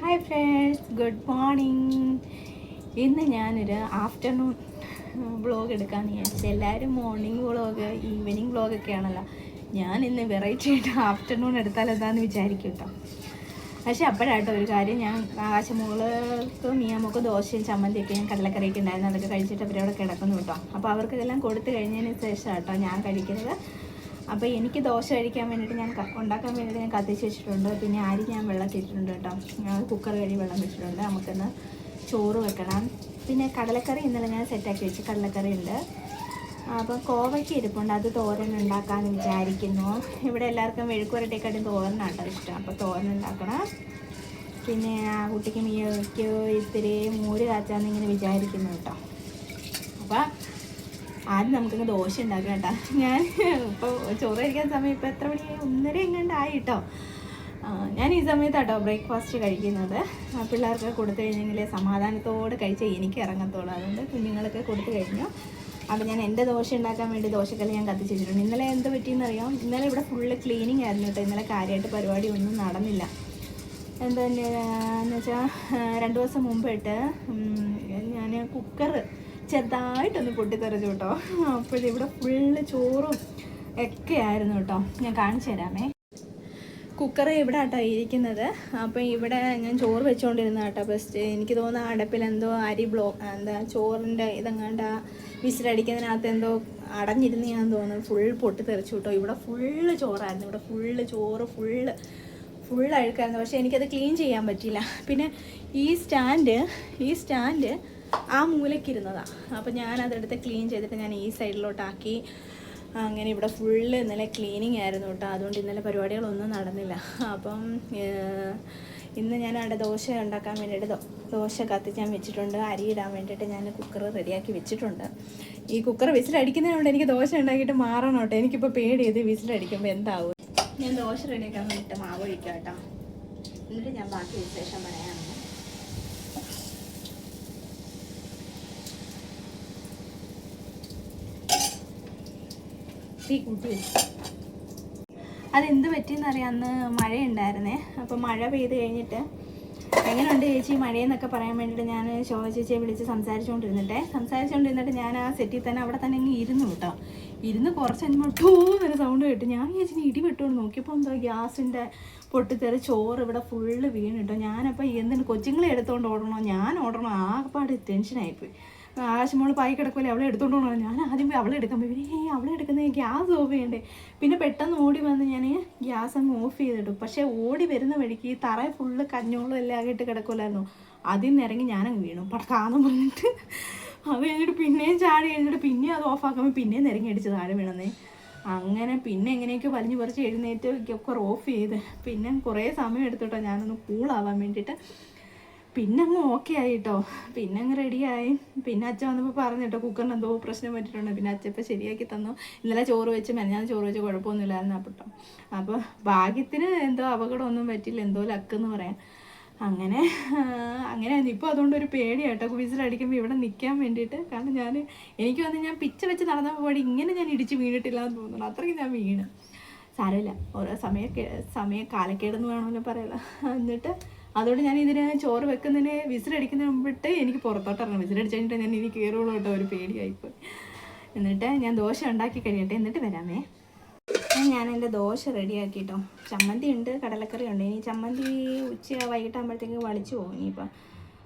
Hi friends, good morning. ഇന്ന് ഞാനൊരു afternoon vlog എടുക്കാമെന്ന് വിചാരിച്ചു. എല്ലാവരും മോർണിംഗ് വ്ളോഗ്, ഈവനിങ് വ്ളോഗൊക്കെ ആണല്ലോ. ഞാൻ ഇന്ന് വെറൈറ്റി ആയിട്ട് ആഫ്റ്റർനൂൺ എടുത്താൽ എന്താണെന്ന് വിചാരിക്കും കേട്ടോ. പക്ഷേ അപ്പോഴാട്ടോ ഒരു കാര്യം, ഞാൻ ആകാശമോൾക്ക് മിയാമോക്ക് ദോശയും ചമ്മന്തിയൊക്കെ ഞാൻ കടലക്കറിയൊക്കെ ഉണ്ടായിരുന്നു, അതൊക്കെ കഴിച്ചിട്ട് അവരവിടെ കിടക്കുന്നു കേട്ടോ. അപ്പോൾ അവർക്കിതെല്ലാം കൊടുത്തു കഴിഞ്ഞതിന് ശേഷം കേട്ടോ ഞാൻ കഴിക്കുന്നത്. അപ്പോൾ എനിക്ക് ദോശ കഴിക്കാൻ വേണ്ടിയിട്ട് ഉണ്ടാക്കാൻ വേണ്ടിയിട്ട് ഞാൻ കത്തിച്ച് വെച്ചിട്ടുണ്ട്. പിന്നെ അരി ഞാൻ വെള്ളത്തിട്ടിട്ടുണ്ട് കേട്ടോ. ഞാൻ കുക്കർ കഴുകി വെള്ളം വെച്ചിട്ടുണ്ട്. നമുക്കിന്ന് ചോറ് വെക്കണം. പിന്നെ കടലക്കറി ഇന്നലെ ഞാൻ സെറ്റാക്കി വെച്ച് കടലക്കറി ഉണ്ട്. അപ്പോൾ കോവയ്ക്ക് ഇരിപ്പുണ്ട്, അത് തോരൻ ഉണ്ടാക്കാമെന്ന് വിചാരിക്കുന്നു. ഇവിടെ എല്ലാവർക്കും മെഴുക്കുവരട്ടിയെക്കാട്ടും തോരനാട്ടോ ഇഷ്ടം, അപ്പോൾ തോരൻ ഉണ്ടാക്കണം. പിന്നെ ആ കുട്ടിക്ക് മീക്ക് ഇത്തിരി മോര് കാച്ചാന്ന് ഇങ്ങനെ വിചാരിക്കുന്നു കേട്ടോ. അപ്പോൾ ആദ്യം നമുക്കിന്ന് ദോശ ഉണ്ടാക്കാം കേട്ടോ. ഞാൻ ഇപ്പോൾ ചോറ് കഴിക്കാൻ സമയം ഇപ്പോൾ എത്ര മണിയായി, 1:30 എങ്ങാണ്ടായി കേട്ടോ. ഞാൻ ഈ സമയത്താട്ടോ ബ്രേക്ക്ഫാസ്റ്റ് കഴിക്കുന്നത്. പിള്ളേർക്ക് കൊടുത്തു കഴിഞ്ഞെങ്കിൽ സമാധാനത്തോടെ കഴിച്ചാൽ എനിക്ക് ഇറങ്ങത്തുള്ളൂ. അതുകൊണ്ട് കുഞ്ഞുങ്ങൾക്ക് കൊടുത്തു കഴിഞ്ഞു. അപ്പോൾ ഞാൻ എൻ്റെ ദോശ ഉണ്ടാക്കാൻ വേണ്ടി ദോശക്കല്ല് ഞാൻ കത്തിച്ച് വെച്ചിട്ടുണ്ട്. ഇന്നലെ എന്ത് പറ്റിയെന്നറിയാം, ഇന്നലെ ഇവിടെ ഫുള്ള് ക്ലീനിങ് ആയിരുന്നു കേട്ടോ. ഇന്നലെ കാര്യമായിട്ട് പരിപാടി ഒന്നും നടന്നില്ല. എന്താന്ന് വെച്ചാൽ 2 ദിവസം മുമ്പിട്ട് ഞാൻ കുക്കർ ചെറുതായിട്ടൊന്ന് പൊട്ടിത്തെറിച്ചു കേട്ടോ. അപ്പോഴിവിടെ ഫുള്ള് ചോറും ഒക്കെ ആയിരുന്നു കേട്ടോ. ഞാൻ കാണിച്ചു തരാമേ. കുക്കർ ഇവിടെ കേട്ടോ ഇരിക്കുന്നത്. അപ്പോൾ ഇവിടെ ഞാൻ ചോറ് വെച്ചുകൊണ്ടിരുന്ന കേട്ടോ. ഫസ്റ്റ് എനിക്ക് തോന്നുന്നു അടപ്പിൽ എന്തോ അരി ചോറിൻ്റെ ഇതെങ്ങാണ്ട് വിസിലടിക്കുന്നതിനകത്ത് എന്തോ അടഞ്ഞിരുന്നതാണെന്ന് തോന്നുന്നു. ഫുൾ പൊട്ടിത്തെറിച്ചു കേട്ടോ. ഇവിടെ ഫുള്ള് ചോറായിരുന്നു. ഇവിടെ ഫുള്ള് ചോറ് ഫുൾ അഴുക്കായിരുന്നു. പക്ഷേ എനിക്കത് ക്ലീൻ ചെയ്യാൻ പറ്റിയില്ല. പിന്നെ ഈ സ്റ്റാൻഡ് ആ മൂലക്കിരുന്നതാണ്. അപ്പോൾ ഞാനതെടുത്ത് ക്ലീൻ ചെയ്തിട്ട് ഞാൻ ഈ സൈഡിലോട്ടാക്കി. അങ്ങനെ ഇവിടെ ഫുള്ള് ഇന്നലെ ക്ലീനിങ് ആയിരുന്നു കേട്ടോ. അതുകൊണ്ട് ഇന്നലെ പരിപാടികളൊന്നും നടന്നില്ല. അപ്പം ഇന്ന് ഞാൻ അവിടെ ദോശ ഉണ്ടാക്കാൻ വേണ്ടിയിട്ട് ദോശ കത്തിച്ചാൻ വെച്ചിട്ടുണ്ട്. അരി ഇടാൻ വേണ്ടിയിട്ട് ഞാൻ കുക്കർ റെഡിയാക്കി വെച്ചിട്ടുണ്ട്. ഈ കുക്കർ വിസിലടിക്കുന്നതിനോട് എനിക്ക് ദോശ ഉണ്ടാക്കിയിട്ട് മാറണം കേട്ടോ. എനിക്കിപ്പോൾ പേടി ചെയ്ത് വിസിലടിക്കുമ്പോൾ എന്താവും. ഞാൻ ദോശ റെഡിയാക്കാൻ വേണ്ടിയിട്ട് മാവ് ഒഴിക്കാം കേട്ടോ. എന്നിട്ട് ഞാൻ ബാക്കി വിശേഷം പറയാം. കൂട്ടി അതെന്ത് പറ്റിയെന്നറിയാം, അന്ന് മഴയുണ്ടായിരുന്നേ. അപ്പോൾ മഴ പെയ്ത് കഴിഞ്ഞിട്ട് എങ്ങനെയുണ്ട് ചേച്ചി മഴയെന്നൊക്കെ പറയാൻ വേണ്ടിയിട്ട് ഞാൻ ശോഭ ചേച്ചിയെ വിളിച്ച് സംസാരിച്ചുകൊണ്ടിരുന്നിട്ട് ഞാൻ ആ സെറ്റിൽ തന്നെ അവിടെ തന്നെ അങ്ങ് ഇരുന്നു കേട്ടോ. ഇരുന്ന് കുറച്ച് കഴിഞ്ഞപ്പോൾ ടൂന്നൊരു സൗണ്ട് കേട്ടു. ഞാൻ ചേച്ചി ഇടി വെട്ടുകൊണ്ട് നോക്കിയപ്പോൾ എന്തോ ഗ്യാസിൻ്റെ പൊട്ടിത്തെറി ചോറ് ഇവിടെ ഫുള്ള് വീണ് കേട്ടോ. ഞാനപ്പോൾ എന്തിന് കൊച്ചുങ്ങളെ എടുത്തുകൊണ്ട് ഓടണോ, ഞാൻ ഓടണോ, ആകെപ്പാട് ടെൻഷനായിപ്പോയി. ആകാശമോൾ പായി കിടക്കുമല്ലേ, അവളെ എടുത്തോണ്ട് പോകണം. ഞാൻ ആദ്യം പോയി അവളെ എടുക്കാൻ പോയി. പിന്നെ അവളെ എടുക്കുന്നത് ഗ്യാസ് ഓഫ് ചെയ്യണ്ടേ. പിന്നെ പെട്ടെന്ന് ഓടി വന്ന് ഞാൻ ഗ്യാസ് അങ്ങ് ഓഫ് ചെയ്തിട്ടു. പക്ഷേ ഓടി വരുന്ന വഴിക്ക് ഈ തറ ഫുള്ള് കഞ്ഞോളും എല്ലാം ആയിട്ട് കിടക്കുമല്ലായിരുന്നു. അതിൽ നിന്ന് ഇറങ്ങി ഞാനങ്ങ് വീണു പടക്കാന്ന് പറഞ്ഞിട്ട്. അത് കഴിഞ്ഞിട്ട് പിന്നെയും ചാടി കഴിഞ്ഞിട്ട് പിന്നെയും അത് ഓഫാക്കുമ്പോൾ പിന്നെയും നിരങ്ങി അടിച്ച് താഴെ വീണന്നേ. അങ്ങനെ പിന്നെ എങ്ങനെയൊക്കെ വലിഞ്ഞു പറിച്ച് എഴുന്നേറ്റ് കുക്കർ ഓഫ് ചെയ്ത് പിന്നെ കുറേ സമയം എടുത്തിട്ടോ ഞാനൊന്ന് കൂളാവാൻ വേണ്ടിയിട്ട്. പിന്നെ അങ്ങ് ഓക്കെ ആയിട്ടോ. പിന്നെ അങ്ങ് റെഡിയായി. പിന്നെ അച്ഛൻ വന്നപ്പോൾ പറഞ്ഞു കേട്ടോ കുക്കറിന് എന്തോ പ്രശ്നം പറ്റിയിട്ടുണ്ട്. പിന്നെ അച്ഛൻ ഇപ്പോൾ ശരിയാക്കി തന്നു. ഇന്നലെ ചോറ് വെച്ച് ചോറ് വെച്ച് കുഴപ്പമൊന്നുമില്ലായിരുന്നു അപ്പട്ടോ. അപ്പോൾ ഭാഗ്യത്തിന് എന്തോ അപകടമൊന്നും പറ്റില്ല, എന്തോ ലക്കെന്ന് പറയാം. അങ്ങനെ ഇപ്പോൾ അതുകൊണ്ടൊരു പേടിയാട്ടോ വിസിലടിക്കുമ്പോൾ ഇവിടെ നിൽക്കാൻ വേണ്ടിയിട്ട്. കാരണം എനിക്ക് വന്ന് ഞാൻ പിച്ച വെച്ച് നടന്നപ്പോൾ പാടി ഇങ്ങനെ ഞാൻ ഇടിച്ച് വീണിട്ടില്ല എന്ന് തോന്നുന്നു. അത്രയ്ക്ക് ഞാൻ വീണ്. സാരമില്ല, ഓരോ കാലക്കേടെന്ന് വേണമെന്ന് പറയല. എന്നിട്ട് അതുകൊണ്ട് ഞാൻ ഇതിന് ചോറ് വെക്കുന്നതിന് വിസിലടിക്കുന്നതിന് മുമ്പിട്ട് എനിക്ക് പുറത്തോട്ട് ഇറങ്ങണം. വിസിലടിച്ച് കഴിഞ്ഞിട്ട് ഞാൻ ഇനി കയറുള്ളൂ കേട്ടോ. ഒരു പേടിയായിപ്പോയി. എന്നിട്ട് ഞാൻ ദോശ ഉണ്ടാക്കി കഴിയട്ടെ, എന്നിട്ട് വരാമേ. ഞാൻ എൻ്റെ ദോശ റെഡിയാക്കിട്ടോ. ചമ്മന്തി ഉണ്ട്, കടലക്കറി ഉണ്ട്. ഇനി ചമ്മന്തി വൈകിട്ടാകുമ്പോഴത്തേക്ക് വളിച്ചു പോകും. ഇനിയിപ്പോൾ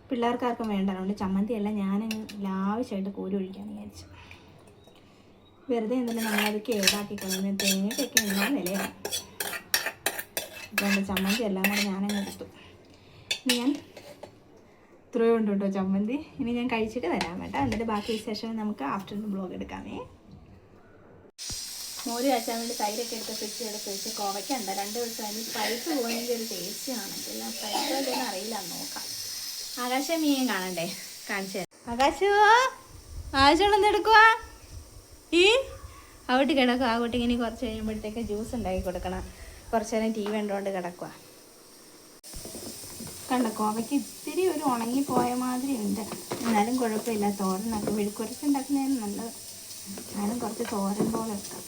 പിള്ളേർക്കാർക്കും വേണ്ടതുകൊണ്ട് ചമ്മന്തിയല്ല ഞാൻ ലാവശ്യമായിട്ട് കോരി ഒഴിക്കാമെന്ന് വിചാരിച്ചു. വെറുതെ എന്തെങ്കിലും നമ്മളത് കേടാക്കി കളയുന്നത്. തേങ്ങയ്ക്കൊക്കെ എന്നാൽ വിലയാണ്. അപ്പോൾ എൻ്റെ ചമ്മന്തി എല്ലാം കൂടെ ഞാനങ്ങ് എടുത്തു. ഇനി ഞാൻ ഇത്രയും ഉണ്ട് കേട്ടോ ചമ്മന്തി. ഇനി ഞാൻ കഴിച്ചിട്ട് വരാം കേട്ടോ. എന്നിട്ട് ബാക്കി വിശേഷം നമുക്ക് ആഫ്റ്റർനൂൺ ബ്ലോഗ് എടുക്കാമേ. മോര് കാച്ചാൻ വേണ്ടി തൈരൊക്കെ എടുത്ത് ഫ്രിഡ്ജ് എടുത്ത് വെച്ച് കോവയ്ക്കുണ്ട്. 2 ദിവസം അതിന് പഴുത്ത് പോകുന്നതിൻ്റെ ഒരു ടേസ്റ്റ് കാണത്തില്ല. പഴുത്തതെന്ന് അറിയില്ല, നോക്കാം. ആകാശം മീൻ കാണണ്ടേ, കാണിച്ചു തരാം. ആകാശം എന്തെടുക്കുവാ? അവിടെ കിടക്കുക. ആ കുട്ടിക്ക് ഇനി കുറച്ച് കഴിയുമ്പോഴത്തേക്ക് ജ്യൂസ് ഉണ്ടാക്കി കൊടുക്കണം. കുറച്ച് നേരം TV കണ്ടുകൊണ്ട് കിടക്കുക. കണ്ടോ, കോവയ്ക്ക് ഇത്തിരി ഒരു ഉണങ്ങിപ്പോയ മാതിരി ഉണ്ട്. എന്നാലും കുഴപ്പമില്ല. തോരനൊക്കെ മെഴുക്കുവരട്ടി ഉണ്ടാക്കുന്നതിന് നല്ലത്. എന്നാലും കുറച്ച് തോരൻ പോലെ വെക്കാം.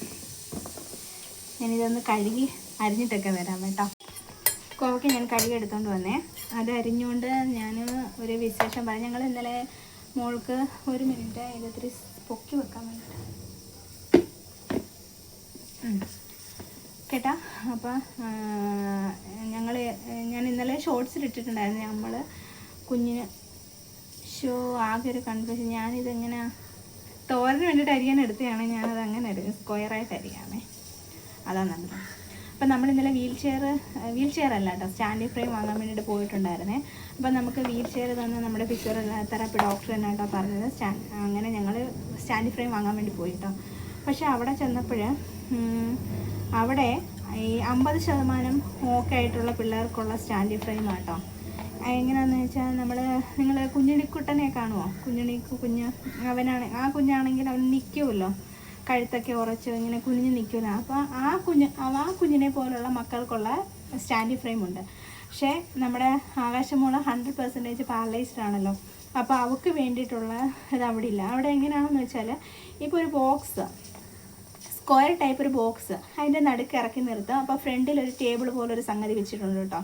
ഞാനിതൊന്ന് കഴുകി അരിഞ്ഞിട്ടൊക്കെ വരാം കേട്ടോ. കോവയ്ക്ക് ഞാൻ കഴുകി എടുത്തുകൊണ്ട് വന്നേ. അത് അരിഞ്ഞുകൊണ്ട് ഞാൻ ഒരു വിശേഷം പറഞ്ഞു. ഞങ്ങൾ ഇന്നലെ മോൾക്ക് ഒരു മിനിറ്റ് ഇതിത്തിരി പൊക്കി വെക്കാൻ വേണ്ടിയിട്ട് കേട്ടാ. അപ്പം ഞാൻ ഇന്നലെ ഷോർട്സിൽ ഇട്ടിട്ടുണ്ടായിരുന്നു. നമ്മൾ കുഞ്ഞിന് ആകെ ഒരു കൺഫ്യൂഷൻ. ഞാനിതെങ്ങനെ തോരന് വേണ്ടിയിട്ട് അരിയാൻ എടുത്തതാണ്. ഞാനത് അങ്ങനെ സ്ക്വയറായിട്ട് അരിയാമേ, അതാണ് നല്ലത്. അപ്പം നമ്മൾ ഇന്നലെ വീൽ ചെയർ അല്ല കേട്ടോ, സ്റ്റാൻഡിങ് ഫ്രെയിം വാങ്ങാൻ വേണ്ടിയിട്ട് പോയിട്ടുണ്ടായിരുന്നേ. അപ്പം നമുക്ക് വീൽ ചെയർ തന്നെ നമ്മുടെ ഫിസിയോതെറാപ്പി ഡോക്ടർ തന്നെ കേട്ടോ പറഞ്ഞത്. അങ്ങനെ ഞങ്ങൾ സ്റ്റാൻഡിങ് ഫ്രെയിം വാങ്ങാൻ വേണ്ടി പോയി കേട്ടോ. പക്ഷേ അവിടെ ചെന്നപ്പോൾ അവിടെ ഈ 50% ഓക്കെ ആയിട്ടുള്ള പിള്ളേർക്കുള്ള സ്റ്റാൻഡിങ് ഫ്രെയിം ആട്ടോ. എങ്ങനെയാണെന്ന് വെച്ചാൽ നിങ്ങൾ കുഞ്ഞിണിക്കുട്ടനെ കാണുമോ? കുഞ്ഞ് ആ കുഞ്ഞാണെങ്കിൽ അവൻ നിൽക്കുമല്ലോ, കഴുത്തൊക്കെ ഉറച്ച് ഇങ്ങനെ കുഞ്ഞ് നിൽക്കില്ല. അപ്പോൾ ആ കുഞ്ഞിനെ പോലുള്ള മക്കൾക്കുള്ള സ്റ്റാൻഡിങ് ഫ്രെയിം ഉണ്ട്. പക്ഷേ നമ്മുടെ ആകാശമോള് 100% പാരലൈസ്ഡ് ആണല്ലോ. അപ്പോൾ അവൾക്ക് വേണ്ടിയിട്ടുള്ള ഇത് അവിടെ ഇല്ല. അവിടെ എങ്ങനെയാണെന്ന് വെച്ചാൽ ഇപ്പോൾ ഒരു ബോക്സ്, സ്ക്വയർ ടൈപ്പ് ഒരു ബോക്സ്, അതിൻ്റെ നടുക്ക് ഇറക്കി നിർത്തുക. അപ്പോൾ ഫ്രണ്ടിൽ ഒരു ടേബിൾ പോലെ ഒരു സംഗതി വെച്ചിട്ടുണ്ട് കേട്ടോ.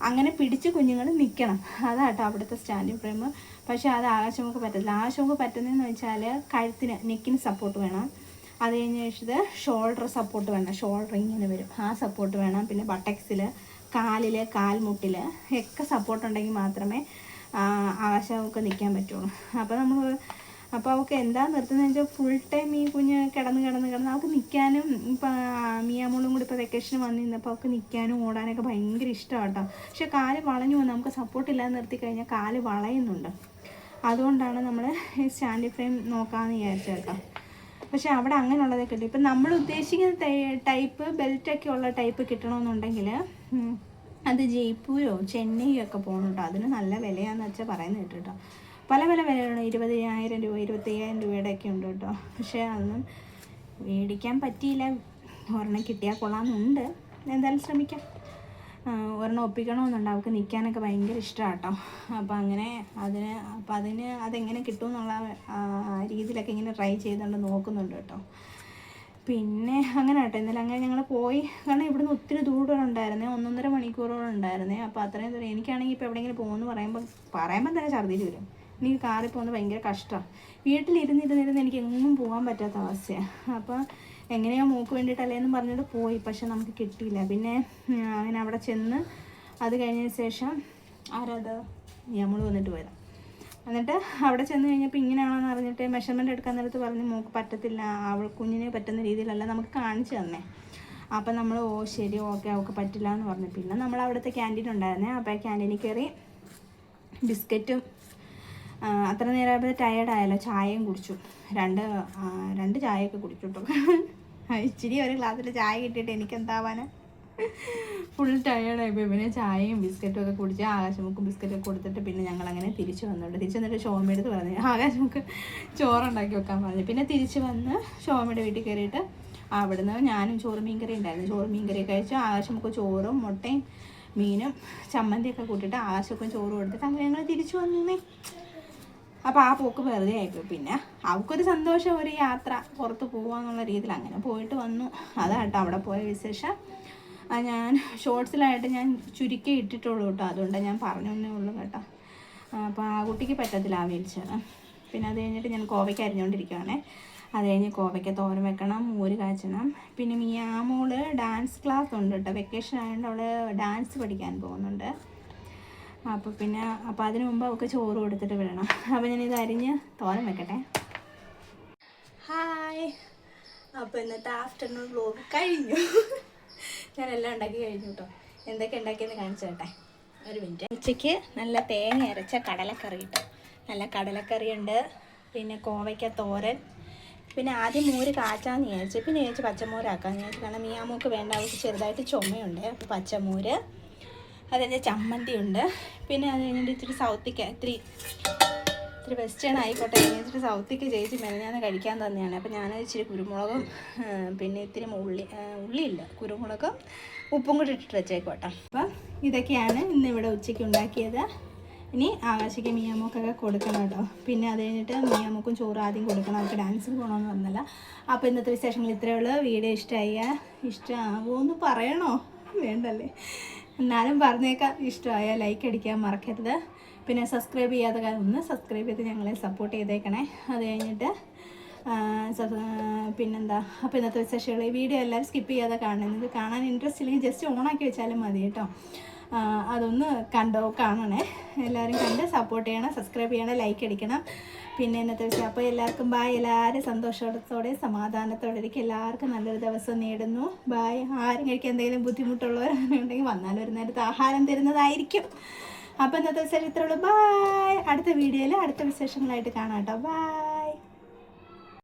അങ്ങനെ പിടിച്ച് കുഞ്ഞുങ്ങൾ നിൽക്കണം, അതാട്ടോ അവിടുത്തെ സ്റ്റാൻഡിങ് ഫ്രെയിം. പക്ഷേ അത് ആകാശമൊക്കെ പറ്റത്തില്ല. ആകാശമൊക്കെ പറ്റുന്നതെന്ന് വെച്ചാൽ കഴുത്തിന്, നെക്കിന് സപ്പോർട്ട് വേണം. അത് കഴിഞ്ഞ് വെച്ചത് ഷോൾഡർ സപ്പോർട്ട് വേണം. ഷോൾഡർ ഇങ്ങനെ വരും, ആ സപ്പോർട്ട് വേണം. പിന്നെ ബട്ടക്സിൽ, കാലിൽ, കാൽമുട്ടിൽ ഒക്കെ സപ്പോർട്ട് ഉണ്ടെങ്കിൽ മാത്രമേ ആകാശമൊക്കെ നിൽക്കാൻ പറ്റുള്ളൂ. അപ്പോൾ അവൾക്ക് എന്താ നിർത്തുന്നത് വെച്ചാൽ ഫുൾ ടൈം ഈ കുഞ്ഞ് കിടന്ന് അവൾക്ക് നിൽക്കാനും, ഇപ്പം മിയാമോളും കൂടി ഇപ്പോൾ വെക്കേഷൻ വന്നിരുന്നപ്പോൾ അവൾക്ക് നിൽക്കാനും ഓടാനൊക്കെ ഭയങ്കര ഇഷ്ടമാണ് കേട്ടോ. പക്ഷേ കാല് വളഞ്ഞു പോകും, നമുക്ക് സപ്പോർട്ടില്ലാതെ നിർത്തി കഴിഞ്ഞാൽ കാല് വളയുന്നുണ്ട്. അതുകൊണ്ടാണ് നമ്മൾ ഈ സ്റ്റാൻഡിങ് ഫ്രെയിം നോക്കാമെന്ന് വിചാരിച്ചത് കേട്ടോ. പക്ഷേ അവിടെ അങ്ങനെയുള്ളതേ കിട്ടും. ഇപ്പം നമ്മൾ ഉദ്ദേശിക്കുന്ന ടൈപ്പ് ബെൽറ്റൊക്കെ ഉള്ള ടൈപ്പ് കിട്ടണമെന്നുണ്ടെങ്കിൽ അത് ജയ്പൂരോ ചെന്നൈയോ ഒക്കെ പോകണം കേട്ടോ. അതിന് നല്ല വിലയാണെന്ന് വെച്ചാൽ പറയുന്നത് കേട്ടോ കേട്ടോ. പല വിലയാണ്, 20,000 രൂപ, 25,000 രൂപയുടെ ഒക്കെ ഉണ്ട് കേട്ടോ. പക്ഷേ അതൊന്നും മേടിക്കാൻ പറ്റിയില്ല. ഒരെണ്ണം കിട്ടിയാൽ കൊള്ളാമെന്നുണ്ട്, എന്തായാലും ശ്രമിക്കാം. ഒരെണ്ണം ഒപ്പിക്കണമെന്നുണ്ട്. അവൾക്ക് നിൽക്കാനൊക്കെ ഭയങ്കര ഇഷ്ടമാണ് കേട്ടോ. അപ്പോൾ അങ്ങനെ അതെങ്ങനെ കിട്ടുമെന്നുള്ള രീതിയിലൊക്കെ ഇങ്ങനെ ട്രൈ ചെയ്തുകൊണ്ട് നോക്കുന്നുണ്ട് കേട്ടോ. പിന്നെ അങ്ങനെ കേട്ടോ, ഇന്നലെ അങ്ങനെ ഞങ്ങൾ പോയി. കാരണം ഇവിടുന്ന് ഒത്തിരി ദൂരം ഉണ്ടായിരുന്നേ, 1.5 മണിക്കൂറോളം ഉണ്ടായിരുന്നേ. അപ്പോൾ അത്രയും ദൂരം എനിക്കാണെങ്കിൽ ഇപ്പോൾ എവിടെയെങ്കിലും പോകുമെന്ന് പറയുമ്പോൾ തന്നെ ഛർദ്ദിയിൽ വരും. എനിക്ക് കാറിൽ പോകുന്നത് ഭയങ്കര കഷ്ടമാണ്. വീട്ടിലിരുന്നിരുന്നിരുന്ന് എനിക്ക് എങ്ങും പോകാൻ പറ്റാത്ത അവസ്ഥയാണ്. അപ്പോൾ എങ്ങനെയോ മൂക്ക് വേണ്ടിയിട്ടല്ലേന്ന് പറഞ്ഞിട്ട് പോയി, പക്ഷെ നമുക്ക് കിട്ടിയില്ല. പിന്നെ അങ്ങനെ അവിടെ ചെന്ന് അത് കഴിഞ്ഞതിന് ശേഷം നമ്മൾ വന്നിട്ട് പോയതാണ്. എന്നിട്ട് അവിടെ ചെന്ന് കഴിഞ്ഞപ്പോൾ ഇങ്ങനെയാണെന്ന് അറിഞ്ഞിട്ട് മെഷർമെൻറ്റ് എടുക്കാൻ നേരത്ത് പറഞ്ഞ് മൂക്ക് പറ്റത്തില്ല, കുഞ്ഞിനെ പറ്റുന്ന രീതിയിലല്ല നമുക്ക് കാണിച്ചു തന്നെ. അപ്പം നമ്മൾ ശരി ഓക്കെ അവൾക്ക് പറ്റില്ല എന്ന് പറഞ്ഞു. പിന്നെ നമ്മൾ അവിടുത്തെ ക്യാൻറ്റീൻ ഉണ്ടായിരുന്നേ. അപ്പോൾ ക്യാൻറ്റീനിൽ കയറി ബിസ്ക്കറ്റും അത്ര നേരം ടയേർഡായല്ലോ, ചായയും കുടിച്ചു. രണ്ട് ചായയൊക്കെ കുടിച്ചു കേട്ടോ. ഇച്ചിരി ഒരു ഗ്ലാസ്സിൽ ചായ കിട്ടിയിട്ട് എനിക്കെന്താവാനാ, ഫുൾ ടയേർഡായിപ്പോയി. പിന്നെ ചായയും ബിസ്ക്കറ്റും ഒക്കെ കുടിച്ച് ആകാശമുക്ക് ബിസ്ക്കറ്റൊക്കെ കൊടുത്തിട്ട് പിന്നെ ഞങ്ങളങ്ങനെ തിരിച്ച് വന്നിട്ട് ഷോമയെടുത്ത് പറഞ്ഞു ആകാശമുക്ക് ചോറുണ്ടാക്കി വെക്കാൻ പറഞ്ഞു. പിന്നെ തിരിച്ച് വന്ന് ഷോമയുടെ വീട്ടിൽ കയറിയിട്ട് അവിടുന്ന് ഞാനും ചോറും മീൻകറി ഉണ്ടായിരുന്നു. ചോറും മീൻകറി കഴിച്ചു. ആകാശമുക്ക് ചോറും മുട്ടയും മീനും ചമ്മന്തിയൊക്കെ കൂട്ടിയിട്ട് ആകാശമൊക്കെ ചോറ് കൊടുത്തിട്ട് അങ്ങനെ ഞങ്ങൾ തിരിച്ചു വന്നേ. അപ്പോൾ ആ പോക്ക് വെറുതെ ആയിപ്പോയി. പിന്നെ അവൾക്കൊരു സന്തോഷം, ഒരു യാത്ര, പുറത്ത് പോകാമെന്നുള്ള രീതിയിൽ അങ്ങനെ പോയിട്ട് വന്നു. അതാട്ടോ അവിടെ പോയ വിശേഷം. ഞാൻ ഷോർട്സിലായിട്ട് ഞാൻ ചുരുക്കി ഇട്ടിട്ടുള്ളൂ കേട്ടോ, അതുകൊണ്ടാണ് ഞാൻ പറഞ്ഞേ ഉള്ളൂ കേട്ടോ. അപ്പോൾ ആ കുട്ടിക്ക് പറ്റത്തില്ല ആ വീൽച്ചെയർ. പിന്നെ അത് കഴിഞ്ഞിട്ട് ഞാൻ കോവയ്ക്ക് അരിഞ്ഞുകൊണ്ടിരിക്കുകയാണേ. അത് കഴിഞ്ഞ് കോവയ്ക്ക് തോരൻ വെക്കണം, മോര് കാച്ചണം. പിന്നെ മിയാമോള് ഡാൻസ് ക്ലാസ് ഉണ്ട് കേട്ടോ, വെക്കേഷൻ ആയതുകൊണ്ട് അവൾ ഡാൻസ് പഠിക്കാൻ പോകുന്നുണ്ട്. അപ്പോൾ അതിന് മുമ്പ് അവൾക്ക് ചോറ് കൊടുത്തിട്ട് വിടണം. അപ്പോൾ ഞാനിത് അരിഞ്ഞ് തോരൻ വെക്കട്ടെ. ഹായ്, അപ്പോൾ ഇന്നത്തെ ആഫ്റ്റർനൂൺ വ്ലോഗ് കഴിഞ്ഞു. ഞാനെല്ലാം ഉണ്ടാക്കി കഴിഞ്ഞു കേട്ടോ. എന്തൊക്കെ ഉണ്ടാക്കിയെന്ന് കാണിച്ചു കേട്ടെ, ഒരു മിനിറ്റ്. ഉച്ചയ്ക്ക് നല്ല തേങ്ങ അരച്ച കടലക്കറി കിട്ടും. നല്ല കടലക്കറിയുണ്ട്, പിന്നെ കോവയ്ക്ക തോരൻ, പിന്നെ ആദ്യം മോര് കാച്ചാന്ന് വിചാരിച്ചു. പിന്നെ വിചാരിച്ച് പച്ചമോരാക്കാന്ന് വിചാരിച്ചു. കാരണം മിയാമോക്ക് വേണ്ട, അവൾക്ക് ചെറുതായിട്ട് ചുമയുണ്ട്. അപ്പോൾ പച്ചമോര്, അത് കഴിഞ്ഞ് ചമ്മന്തി ഉണ്ട്. പിന്നെ അത് കഴിഞ്ഞിട്ട് ഇത്തിരി സൗത്തിക്ക, ഇത്തിരി വെസ്റ്റേൺ ആയിക്കോട്ടെ, ഇച്ചിരി സൗത്തിക്ക് ചേച്ചി മെനഞ്ഞാന്ന് കഴിക്കാൻ തന്നെയാണ്. അപ്പോൾ ഞാൻ ഇച്ചിരി കുരുമുളകും പിന്നെ ഇത്തിരി ഉള്ളിയില്ല, കുരുമുളകും ഉപ്പും കൂടി ഇട്ടിട്ട് വെച്ചേക്കോട്ടെ. അപ്പം ഇതൊക്കെയാണ് ഇന്നിവിടെ ഉച്ചയ്ക്ക് ഉണ്ടാക്കിയത്. ഇനി ആകാശയ്ക്ക് മിയാമോക്കൊക്കെ കൊടുക്കണം കേട്ടോ. പിന്നെ അത് കഴിഞ്ഞിട്ട് മിയാമോക്കും ചോറ് ആദ്യം കൊടുക്കണം, അവർക്ക് ഡാൻസിന് പോകണമെന്ന് പറഞ്ഞല്ല. അപ്പോൾ ഇന്നത്തെ വിശേഷങ്ങൾ ഇത്രയേ ഉള്ളൂ. വീഡിയോ ഇഷ്ടമാകുമെന്ന് പറയണോ? വേണ്ടല്ലേ. എന്നാലും പറഞ്ഞേക്കാം, ഇഷ്ടമായ ലൈക്ക് അടിക്കാൻ മറക്കരുത്. പിന്നെ സബ്സ്ക്രൈബ് ചെയ്യാതെ ഒന്ന് സബ്സ്ക്രൈബ് ചെയ്ത് ഞങ്ങളെ സപ്പോർട്ട് ചെയ്തേക്കണേ. അത് കഴിഞ്ഞിട്ട് പിന്നെന്താ, അപ്പോൾ ഇന്നത്തെ വിശേഷങ്ങൾ ഈ വീഡിയോ എല്ലാവരും സ്കിപ്പ് ചെയ്യാതെ കാണണം. നിങ്ങൾക്ക് കാണാൻ ഇൻട്രസ്റ്റ് ഇല്ലെങ്കിൽ ജസ്റ്റ് ഓണാക്കി വെച്ചാലും മതി കേട്ടോ. അതൊന്ന് കാണണേ. എല്ലാവരും കണ്ട് സപ്പോർട്ട് ചെയ്യണം, സബ്സ്ക്രൈബ് ചെയ്യണം, ലൈക്ക് അടിക്കണം. പിന്നെ ഇന്നത്തെ വിഷയം അപ്പോൾ എല്ലാവർക്കും ബായ്. എല്ലാവരും സന്തോഷത്തോടെ സമാധാനത്തോടെ ഇരിക്കും. എല്ലാവർക്കും നല്ലൊരു ദിവസം നേടുന്നു. ബായ്. ആരും കഴിക്കാൻ എന്തെങ്കിലും ബുദ്ധിമുട്ടുള്ളവരുണ്ടെങ്കിൽ വന്നാലും ഒരു നേരത്തെ ആഹാരം തരുന്നതായിരിക്കും. അപ്പോൾ ഇന്നത്തെ വിശേഷം ഇത്രയുള്ളൂ. ബായ്. അടുത്ത വീഡിയോയിൽ അടുത്ത വിശേഷങ്ങളായിട്ട് കാണാം കേട്ടോ. ബായ്.